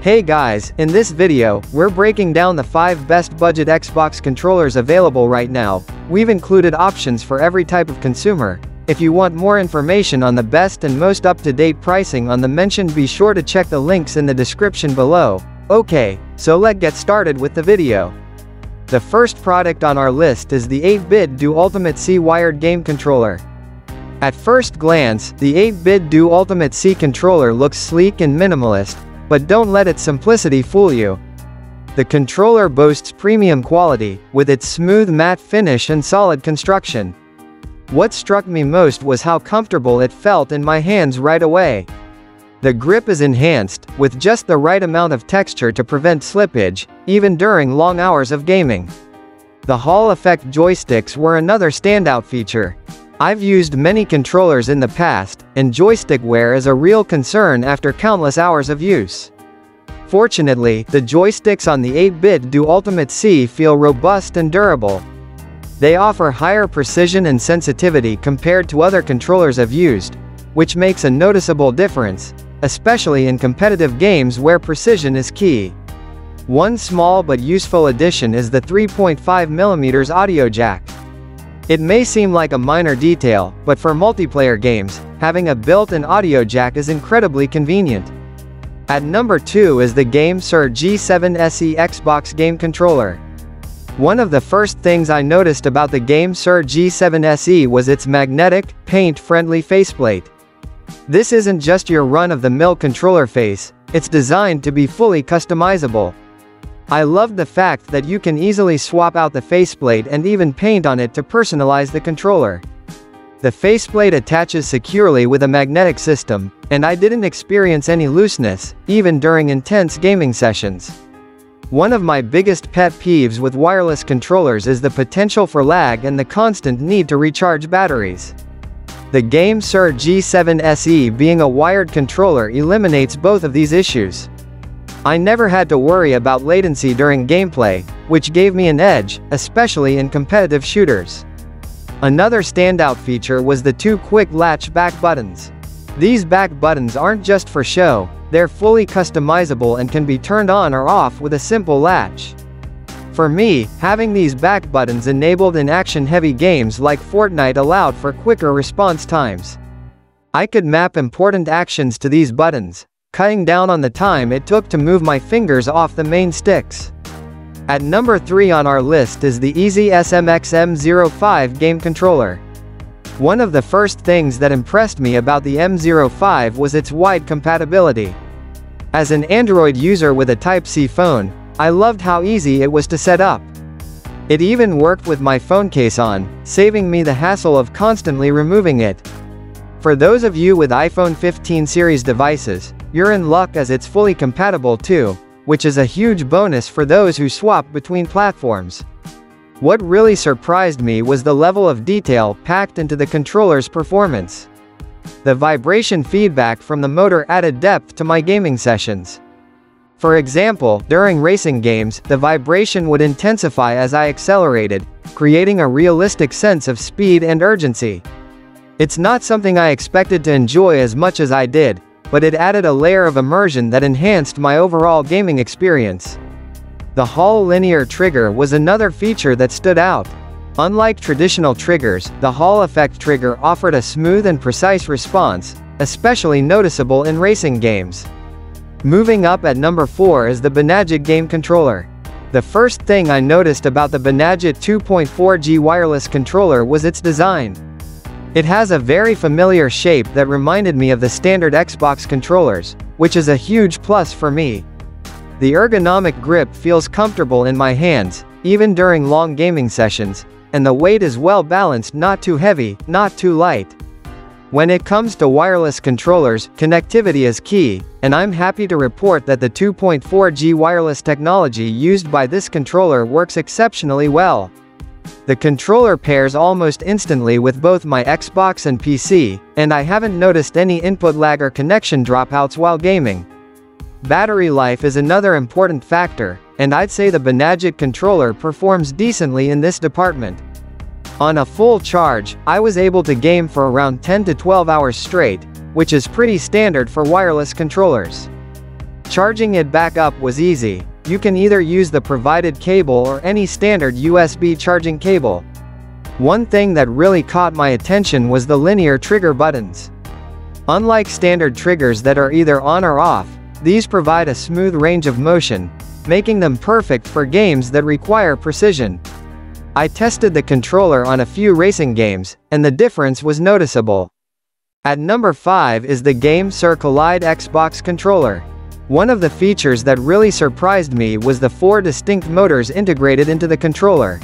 Hey guys, in this video, we're breaking down the 5 best budget Xbox controllers available right now. We've included options for every type of consumer. If you want more information on the best and most up-to-date pricing on the mentioned, be sure to check the links in the description below. Okay, so let's get started with the video. The first product on our list is the 8-bit Do Ultimate C wired game controller. At first glance, the 8-bit Do Ultimate C controller looks sleek and minimalist, but don't let its simplicity fool you. The controller boasts premium quality, with its smooth matte finish and solid construction. What struck me most was how comfortable it felt in my hands right away. The grip is enhanced, with just the right amount of texture to prevent slippage, even during long hours of gaming. The Hall effect joysticks were another standout feature. I've used many controllers in the past, and joystick wear is a real concern after countless hours of use. Fortunately, the joysticks on the 8-bit Do Ultimate C feel robust and durable. They offer higher precision and sensitivity compared to other controllers I've used, which makes a noticeable difference, especially in competitive games where precision is key. One small but useful addition is the 3.5mm audio jack. It may seem like a minor detail, but for multiplayer games, having a built-in audio jack is incredibly convenient. At number 2 is the GameSir G7 Xbox game controller. One of the first things I noticed about the GameSir G7 SE was its magnetic, paint-friendly faceplate. This isn't just your run-of-the-mill controller face, it's designed to be fully customizable. I love the fact that you can easily swap out the faceplate and even paint on it to personalize the controller. The faceplate attaches securely with a magnetic system, and I didn't experience any looseness, even during intense gaming sessions. One of my biggest pet peeves with wireless controllers is the potential for lag and the constant need to recharge batteries. The GameSir G7 SE, being a wired controller, eliminates both of these issues. I never had to worry about latency during gameplay, which gave me an edge, especially in competitive shooters. Another standout feature was the 2 quick latch back buttons. These back buttons aren't just for show, they're fully customizable and can be turned on or off with a simple latch. For me, having these back buttons enabled in action-heavy games like Fortnite allowed for quicker response times. I could map important actions to these buttons, cutting down on the time it took to move my fingers off the main sticks. At number 3 on our list is the EasySMX M05 game controller. One of the first things that impressed me about the M05 was its wide compatibility. As an Android user with a Type-C phone, I loved how easy it was to set up. It even worked with my phone case on, saving me the hassle of constantly removing it. For those of you with iPhone 15 series devices, you're in luck as it's fully compatible too, which is a huge bonus for those who swap between platforms. What really surprised me was the level of detail packed into the controller's performance. The vibration feedback from the motor added depth to my gaming sessions. For example, during racing games, the vibration would intensify as I accelerated, creating a realistic sense of speed and urgency. It's not something I expected to enjoy as much as I did, but it added a layer of immersion that enhanced my overall gaming experience. The Hall linear trigger was another feature that stood out. Unlike traditional triggers, the Hall effect trigger offered a smooth and precise response, especially noticeable in racing games. Moving up at number 4 is the Bonadget game controller. The first thing I noticed about the Bonadget 2.4G wireless controller was its design. It has a very familiar shape that reminded me of the standard Xbox controllers, which is a huge plus for me. The ergonomic grip feels comfortable in my hands, even during long gaming sessions, and the weight is well balanced, not too heavy, not too light. When it comes to wireless controllers, connectivity is key, and I'm happy to report that the 2.4G wireless technology used by this controller works exceptionally well. The controller pairs almost instantly with both my Xbox and PC, and I haven't noticed any input lag or connection dropouts while gaming. Battery life is another important factor, and I'd say the Bonadget controller performs decently in this department. On a full charge, I was able to game for around 10 to 12 hours straight, which is pretty standard for wireless controllers. Charging it back up was easy. You can either use the provided cable or any standard USB charging cable. One thing that really caught my attention was the linear trigger buttons. Unlike standard triggers that are either on or off, these provide a smooth range of motion, making them perfect for games that require precision. I tested the controller on a few racing games, and the difference was noticeable. At number 5 is the GameSir Kaleid Xbox controller. One of the features that really surprised me was the 4 distinct motors integrated into the controller.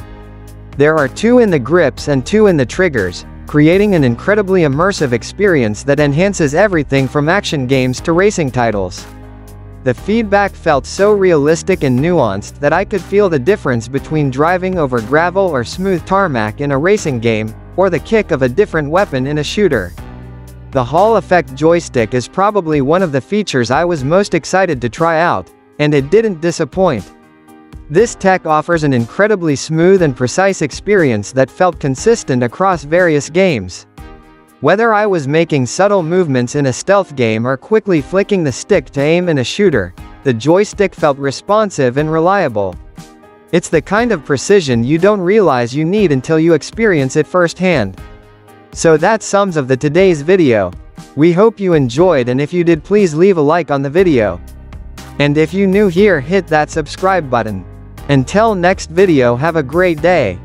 There are 2 in the grips and 2 in the triggers, creating an incredibly immersive experience that enhances everything from action games to racing titles. The feedback felt so realistic and nuanced that I could feel the difference between driving over gravel or smooth tarmac in a racing game, or the kick of a different weapon in a shooter. The Hall effect joystick is probably one of the features I was most excited to try out, and it didn't disappoint. This tech offers an incredibly smooth and precise experience that felt consistent across various games. Whether I was making subtle movements in a stealth game or quickly flicking the stick to aim in a shooter, the joystick felt responsive and reliable. It's the kind of precision you don't realize you need until you experience it firsthand. So that sums up today's video. We hope you enjoyed, and if you did, please leave a like on the video. And if you new here, hit that subscribe button. Until next video, have a great day.